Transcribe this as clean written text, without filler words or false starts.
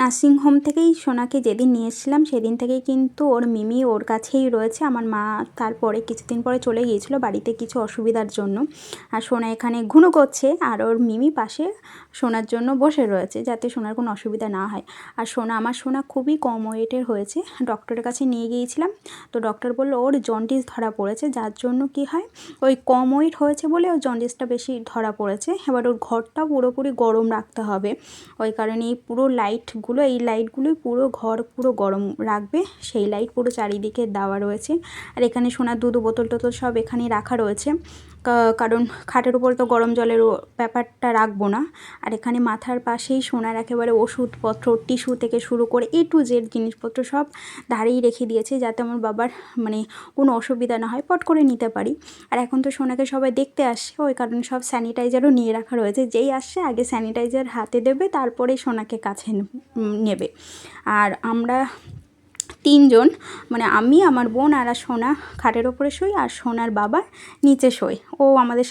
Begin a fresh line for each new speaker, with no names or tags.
Nursing home থেকেই সোনাকে যেদিন নিয়ে এসেছিলাম সেদিন থেকেই কিন্তু ওর মিমি ওর কাছেই রয়েছে। আমার মা তারপরে কিছুদিন পরে চলে গিয়েছিলো বাড়িতে কিছু অসুবিধার জন্য। আর সোনা এখানে ঘুনো করছে আর ওর মিমি পাশে সোনার জন্য বসে রয়েছে যাতে সোনার কোনো অসুবিধা না হয়। আর আমার সোনা খুবই কম ওয়েটের হয়েছে, ডক্টরের কাছে নিয়ে গিয়েছিলাম। তো ডক্টর বললো ওর জন্ডিস ধরা পড়েছে, যার জন্য কি হয় ওই কম ওয়েট হয়েছে বলে ওর জন্ডিসটা বেশি ধরা পড়েছে। এবার ওর ঘরটা পুরোপুরি গরম রাখতে হবে, ওই কারণে এই পুরো এই লাইটগুলোই পুরো ঘর পুরো গরম রাখবে, সেই লাইট পুরো চারিদিকে দেওয়া রয়েছে। আর এখানে সোনার দুধ বোতল টোতল সব এখানেই রাখা রয়েছে, কারণ খাটের উপর তো গরম জলের ব্যাপারটা রাখবো না। আর এখানে মাথার পাশেই সোনার একেবারে ওষুধপত্র টিস্যু থেকে শুরু করে A to Z জিনিসপত্র সব ধারেই রেখে দিয়েছে যাতে আমার বাবার কোনো অসুবিধা না হয়, পট করে নিতে পারি। আর এখন তো সোনাকে সবাই দেখতে আসছে, ওই কারণে সব স্যানিটাইজারও নিয়ে রাখা রয়েছে, যেই আসছে আগে স্যানিটাইজার হাতে দেবে তারপরে সোনাকে কাছে নেবে। আর আমরা তিনজন আমি, আমার বোন আর সোনা খাটের ওপরে শোই আর সোনার বাবা নিচে শোয়, ও আমাদের